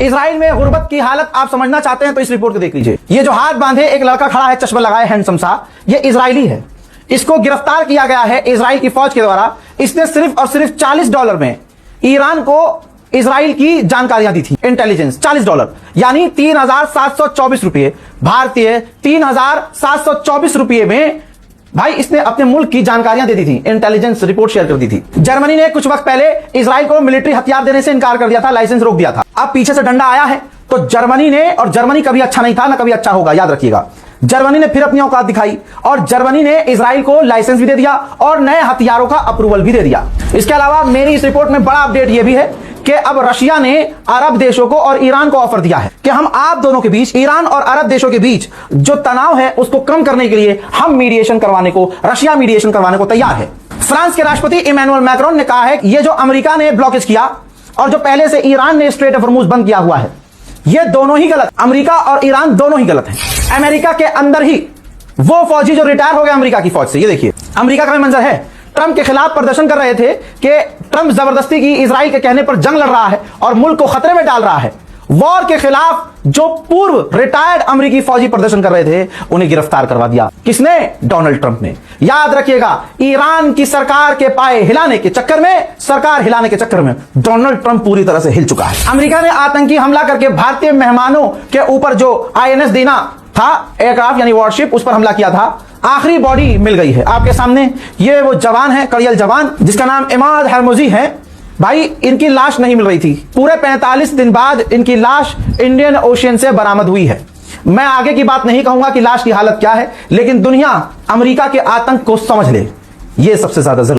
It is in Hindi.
इजराइल में गुर्बत की हालत आप समझना चाहते हैं तो इस रिपोर्ट को देख लीजिए। ये जो हाथ बांधे एक लड़का खड़ा है, चश्मा लगाए, हैंडसम सा, ये इजरायली है। इसको गिरफ्तार किया गया है इजराइल की फौज के द्वारा। इसने सिर्फ और सिर्फ $40 में ईरान को इजराइल की जानकारियां दी थी, इंटेलिजेंस। $40 यानी 3,724 रुपये, भारतीय 3,724 रुपये में भाई इसने अपने मुल्क की जानकारियां दे दी थी, इंटेलिजेंस रिपोर्ट शेयर कर दी थी। जर्मनी ने कुछ वक्त पहले इजराइल को मिलिट्री हथियार देने से इनकार कर दिया था, लाइसेंस रोक दिया था। अब पीछे से डंडा आया है तो जर्मनी ने, और जर्मनी कभी अच्छा नहीं था ना कभी अच्छा होगा, याद रखिएगा। जर्मनी ने फिर अपनी औकात दिखाई और जर्मनी ने इजराइल को लाइसेंस भी दे दिया और नए हथियारों का अप्रूवल भी दे दिया। इसके अलावा मेरी इस रिपोर्ट में बड़ा अपडेट यह भी है कि अब रशिया ने अरब देशों को और ईरान को ऑफर दिया है कि हम आप दोनों के बीच, ईरान और अरब देशों के बीच जो तनाव है उसको कम करने के लिए हम मीडिएशन करवाने को, रशिया मीडिएशन करवाने को तैयार है। फ्रांस के राष्ट्रपति इमैनुअल मैक्रोन ने कहा है कि ये जो अमेरिका ने ब्लॉकेज किया और जो पहले से ईरान ने स्ट्रेट ऑफ हॉर्मुज बंद किया हुआ है, ये दोनों ही गलत, अमेरिका और ईरान दोनों ही गलत हैं। अमेरिका के अंदर ही वो फौजी जो रिटायर हो गए अमेरिका की फौज से, ये देखिए अमेरिका का मंजर है, ट्रंप के खिलाफ प्रदर्शन कर रहे थे कि ट्रंप जबरदस्ती की इजराइल के कहने पर जंग लड़ रहा है और मुल्क को खतरे में डाल रहा है। वॉर के खिलाफ जो पूर्व रिटायर्ड अमेरिकी फौजी प्रदर्शन कर रहे थे उन्हें गिरफ्तार करवा दिया। किसने? डोनाल्ड ट्रंप ने। याद रखिएगा, ईरान की सरकार के पाए हिलाने के चक्कर में, सरकार हिलाने के चक्कर में डोनाल्ड ट्रंप पूरी तरह से हिल चुका है। अमेरिका ने आतंकी हमला करके भारतीय मेहमानों के ऊपर जो INS देना था, एयरक्राफ्ट यानी वॉरशिप, उस पर हमला किया था। आखिरी बॉडी मिल गई है आपके सामने। ये वो जवान है, कड़ियल जवान, जिसका नाम इमाद हरमुजी है। भाई इनकी लाश नहीं मिल रही थी, पूरे 45 दिन बाद इनकी लाश इंडियन ओशियन से बरामद हुई है। मैं आगे की बात नहीं कहूंगा कि लाश की हालत क्या है, लेकिन दुनिया अमेरिका के आतंक को समझ ले, ये सबसे ज्यादा जरूरी।